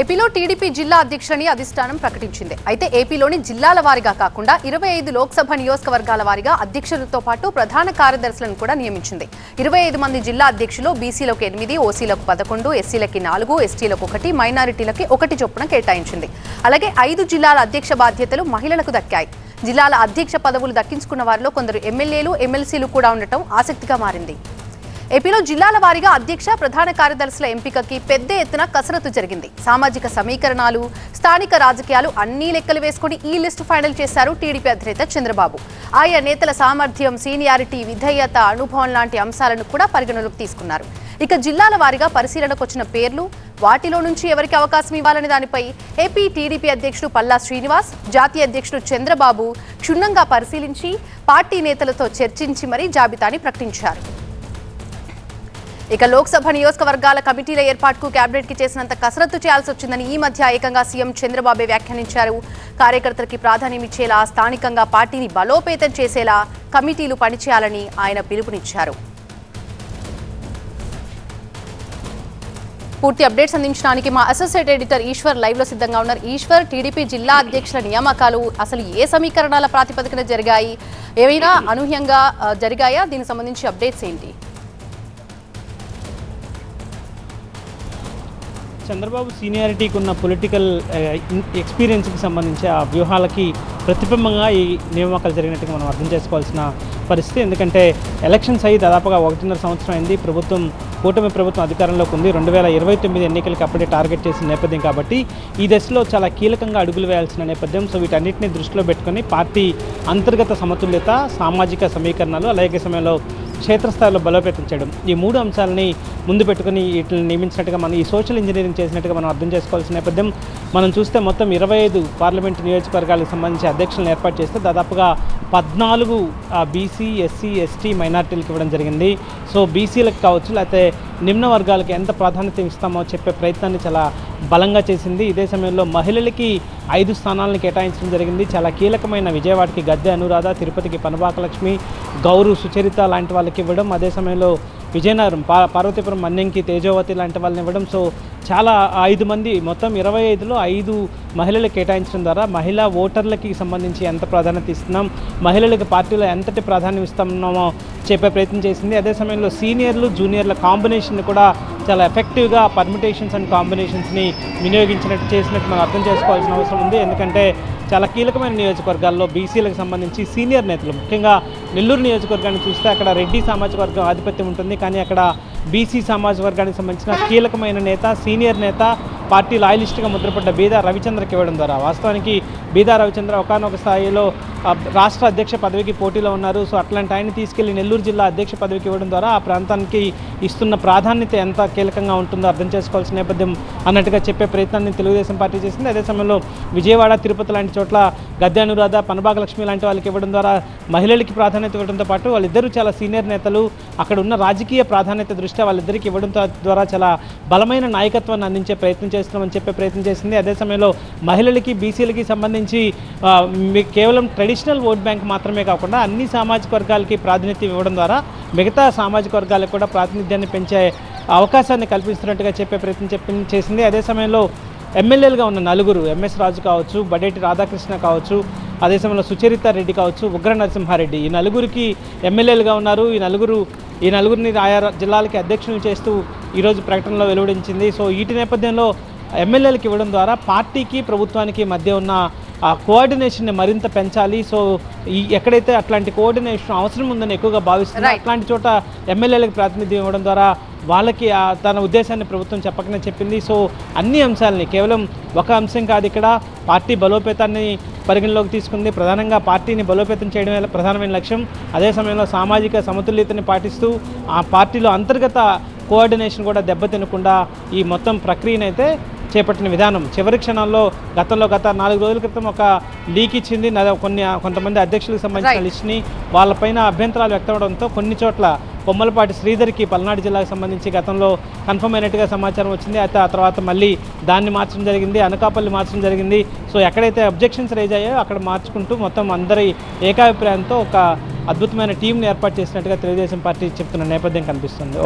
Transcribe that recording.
ఏపీలో టీడీపీ జిల్లా అధ్యక్షుని అధిష్టానం ప్రకటించింది. అయితే ఏపీలోని జిల్లాల వారీగా కాకుండా 25 లోక్సభ నియోజకవర్గాల వారీగా అధ్యక్షులతో పాటు ప్రధాన కార్యదర్శులను కూడా నియమించింది. 25 మంది జిల్లా అధ్యక్షులు బీసీలకు 8, ఓసీలకు 11, ఎస్సీలకి 4, ఎస్టీలకు 1, మైనారిటీలకి 1 చొప్పున కేటాయించింది. అలాగే 5 జిల్లాల అధ్యక్ష బాధ్యతలు మహిళలకు దక్కాయి. జిల్లాల అధ్యక్ష పదవులు దక్కించుకున్న వారిలో కొందరు ఎమ్మెల్యేలు, ఎమ్మెల్సీలు కూడా ఉండటం ఆసక్తిగా మారింది. ఏపీలో జిల్లాల వారీగా అధ్యక్ష, ప్రధాన కార్యదర్శుల ఎంపికకి పెద్ద ఎత్తున కసరత్తు జరిగింది. సామాజిక సమీకరణాలు, స్థానిక రాజకీయాలు అన్ని లెక్కలు వేసుకుని ఈ లిస్టు ఫైనల్ చేశారు టీడీపీ అధినేత చంద్రబాబు. ఆయా నేతల సామర్థ్యం, సీనియారిటీ, విధేయత, అనుభవం లాంటి అంశాలను కూడా పరిగణలోకి తీసుకున్నారు. ఇక జిల్లాల వారీగా పరిశీలనకు వచ్చిన పేర్లు, వాటిలో నుంచి ఎవరికి అవకాశం ఇవ్వాలనే దానిపై ఏపీ టీడీపీ అధ్యక్షుడు పల్లా శ్రీనివాస్, జాతీయ అధ్యక్షుడు చంద్రబాబు క్షుణ్ణంగా పరిశీలించి పార్టీ నేతలతో చర్చించి మరీ జాబితాని ప్రకటించారు. ఇక లోక్సభ నియోజకవర్గాల కమిటీల ఏర్పాటుకు కేబినెట్ కి చేసినంత కసరత్తు చేయాల్సి వచ్చిందని ఈ మధ్య ఏకంగా సీఎం చంద్రబాబే వ్యాఖ్యానించారు. కార్యకర్తలకి ప్రాధాన్యం ఇచ్చేలా, స్థానికంగా పార్టీని బలోపేతం చేసేలా కమిటీలు పనిచేయాలని ఆయన పిలుపునిచ్చారు. పూర్తి అప్డేట్స్ అందించడానికి మా అసోసియేట్ ఎడిటర్ ఈశ్వర్ లైవ్ లో సిద్ధంగా ఉన్నారు. ఈశ్వర్, టీడీపీ జిల్లా అధ్యక్షుల నియామకాలు అసలు ఏ సమీకరణాల ప్రాతిపదికన జరిగాయి? ఏమైనా అనూహ్యంగా జరిగాయా? దీనికి సంబంధించి అప్డేట్స్ ఏంటి? చంద్రబాబు సీనియారిటీకి ఉన్న పొలిటికల్ ఎక్స్పీరియన్స్కి సంబంధించి ఆ వ్యూహాలకి ప్రతిబింబంగా ఈ నియామకాలు జరిగినట్టుగా మనం అర్థం చేసుకోవాల్సిన పరిస్థితి. ఎందుకంటే ఎలక్షన్స్ అయ్యి దాదాపుగా 1.5 సంవత్సరం అయింది. కూటమి ప్రభుత్వం అధికారంలోకి ఉంది. 2029 ఎన్నికలకి అప్పుడే టార్గెట్ చేసిన నేపథ్యం కాబట్టి ఈ దశలో చాలా కీలకంగా అడుగులు వేయాల్సిన నేపథ్యం. సో వీటన్నిటిని దృష్టిలో పెట్టుకొని పార్టీ అంతర్గత సమతుల్యత, సామాజిక సమీకరణాలు, అలాగే సమయంలో క్షేత్రస్థాయిలో బలోపేతం చేయడం, ఈ 3 అంశాలని ముందు పెట్టుకుని వీటిని నియమించినట్టుగా మనం ఈ సోషల్ ఇంజనీరింగ్ చేసినట్టుగా మనం అర్థం చేసుకోవాల్సిన నేపథ్యం. మనం చూస్తే మొత్తం 25 పార్లమెంటు నియోజకవర్గాలకు సంబంధించి అధ్యక్షులను ఏర్పాటు చేస్తే దాదాపుగా 14 బీసీ, ఎస్సీ, ఎస్టీ, మైనార్టీలకు ఇవ్వడం జరిగింది. సో బీసీలకు కావచ్చు, లేకపోతే నిమ్న వర్గాలకు ఎంత ప్రాధాన్యత ఇస్తామో చెప్పే ప్రయత్నాన్ని చాలా బలంగా చేసింది. ఇదే సమయంలో మహిళలకి 5 స్థానాలను కేటాయించడం జరిగింది. చాలా కీలకమైన విజయవాడకి గద్దె అనురాధ, తిరుపతికి పనబాక లక్ష్మి, గౌరు సుచరిత లాంటి వాళ్ళకి ఇవ్వడం, అదే సమయంలో విజయనగరం పార్వతీపురం మన్యంకి తేజోవతి లాంటి వాళ్ళని ఇవ్వడం. సో చాలా 5 మంది, మొత్తం 25లో 5 మహిళలకు కేటాయించడం ద్వారా మహిళా ఓటర్లకి సంబంధించి ఎంత ప్రాధాన్యత ఇస్తున్నాం, మహిళలకు పార్టీలో ఎంతటి ప్రాధాన్యం ఇస్తున్నామో చెప్పే ప్రయత్నం చేసింది. అదే సమయంలో సీనియర్లు, జూనియర్ల కాంబినేషన్ కూడా చాలా ఎఫెక్టివ్గా పర్మిటేషన్స్ అండ్ కాంబినేషన్స్ని చేసినట్టు మనం అర్థం చేసుకోవాల్సిన అవసరం ఉంది. ఎందుకంటే చాలా కీలకమైన నియోజకవర్గాల్లో బీసీలకు సంబంధించి సీనియర్ నేతలు, ముఖ్యంగా నెల్లూరు నియోజకవర్గాన్ని చూస్తే అక్కడ రెడ్డి సామాజిక వర్గం ఆధిపత్యం ఉంటుంది. కానీ అక్కడ బీసీ సామాజిక వర్గానికి సంబంధించిన కీలకమైన నేత, సీనియర్ నేత, పార్టీ లాయలిస్ట్గా ముద్రపడ్డ బీదా రవిచంద్రకి ఇవ్వడం ద్వారా, వాస్తవానికి బీదా రవిచంద్ర ఒకానొక స్థాయిలో రాష్ట్ర అధ్యక్ష పదవికి పోటీలో ఉన్నారు. సో అట్లాంటి ఆయన తీసుకెళ్లి నెల్లూరు జిల్లా అధ్యక్ష పదవికి ఇవ్వడం ద్వారా ఆ ప్రాంతానికి ఇస్తున్న ప్రాధాన్యత ఎంత కీలకంగా ఉంటుందో అర్థం చేసుకోవాల్సిన నేపథ్యం అన్నట్టుగా చెప్పే ప్రయత్నాన్ని తెలుగుదేశం పార్టీ చేసింది. అదే సమయంలో విజయవాడ, తిరుపతి లాంటి చోట్ల గద్దె అనురాధ, పనబాక లక్ష్మి లాంటి వాళ్ళకి ఇవ్వడం ద్వారా మహిళలకి ప్రాధాన్యత ఇవ్వడంతో పాటు వాళ్ళిద్దరూ చాలా సీనియర్ నేతలు, అక్కడ ఉన్న రాజకీయ ప్రాధాన్యత దృష్ట్యా వాళ్ళిద్దరికి ఇవ్వడం ద్వారా చాలా బలమైన నాయకత్వాన్ని అందించే ప్రయత్నం చేస్తున్నామని చెప్పే ప్రయత్నం చేసింది. అదే సమయంలో మహిళలకి, బీసీలకి సంబంధించి కేవలం ట్రెడిషనల్ ఓట్ బ్యాంక్ మాత్రమే కాకుండా అన్ని సామాజిక వర్గాలకి ప్రాతినిధ్యం ఇవ్వడం ద్వారా మిగతా సామాజిక వర్గాలకు కూడా ప్రాతినిధ్యాన్ని పెంచే అవకాశాన్ని కల్పిస్తున్నట్టుగా చెప్పే ప్రయత్నం చేసింది. అదే సమయంలో ఎమ్మెల్యేలుగా ఉన్న 4, ఎంఎస్ రాజు కావచ్చు, బడేటి రాధాకృష్ణ కావచ్చు, అదే సమయంలో సుచరిత రెడ్డి కావచ్చు, ఉగ్ర నరసింహారెడ్డి, ఈ 4కి ఎమ్మెల్యేలుగా ఉన్నారు. ఈ నలుగురిని ఆయా జిల్లాలకి అధ్యక్షులు చేస్తూ ఈరోజు ప్రకటనలో వెలువడించింది. సో వీటి నేపథ్యంలో ఎమ్మెల్యేలకు ఇవ్వడం ద్వారా పార్టీకి, ప్రభుత్వానికి మధ్య ఉన్న ఆ కోఆర్డినేషన్ని మరింత పెంచాలి. సో ఎక్కడైతే అట్లాంటి కోఆర్డినేషన్ అవసరం ఉందని ఎక్కువగా భావిస్తుంది, అట్లాంటి చోట ఎమ్మెల్యేలకు ప్రాతినిధ్యం ఇవ్వడం ద్వారా వాళ్ళకి తన ఉద్దేశాన్ని ప్రభుత్వం చెప్పకనే చెప్పింది. సో అన్ని అంశాలని, కేవలం ఒక అంశం కాదు, ఇక్కడ పార్టీ బలోపేతాన్ని పరిగణలోకి తీసుకుంది. ప్రధానంగా పార్టీని బలోపేతం చేయడమే ప్రధానమైన లక్ష్యం. అదే సమయంలో సామాజిక సమతుల్యతని పాటిస్తూ ఆ పార్టీలో అంతర్గత కోఆర్డినేషన్ కూడా దెబ్బతినకుండా ఈ మొత్తం ప్రక్రియనైతే చేపట్టిన విధానం చివరి క్షణాల్లో గత 4 రోజుల క్రితం ఒక లీక్ ఇచ్చింది. కొంతమంది అధ్యక్షులకు సంబంధించిన లిస్ట్ని వాళ్ళపైన అభ్యంతరాలు వ్యక్తమవడంతో కొన్ని చోట్ల కొమ్మలపాటి శ్రీధర్కి పల్నాడు జిల్లాకు సంబంధించి గతంలో కన్ఫర్మ్ అయినట్టుగా సమాచారం వచ్చింది. అయితే ఆ తర్వాత మళ్ళీ దాన్ని మార్చడం జరిగింది, అనకాపల్లి మార్చడం జరిగింది. సో ఎక్కడైతే అబ్జెక్షన్స్ రైజ్ అయ్యాయో అక్కడ మార్చుకుంటూ మొత్తం అందరి ఏకాభిప్రాయంతో ఒక అద్భుతమైన టీంని ఏర్పాటు చేసినట్టుగా తెలుగుదేశం పార్టీ చెప్తున్న నేపథ్యం కనిపిస్తుంది.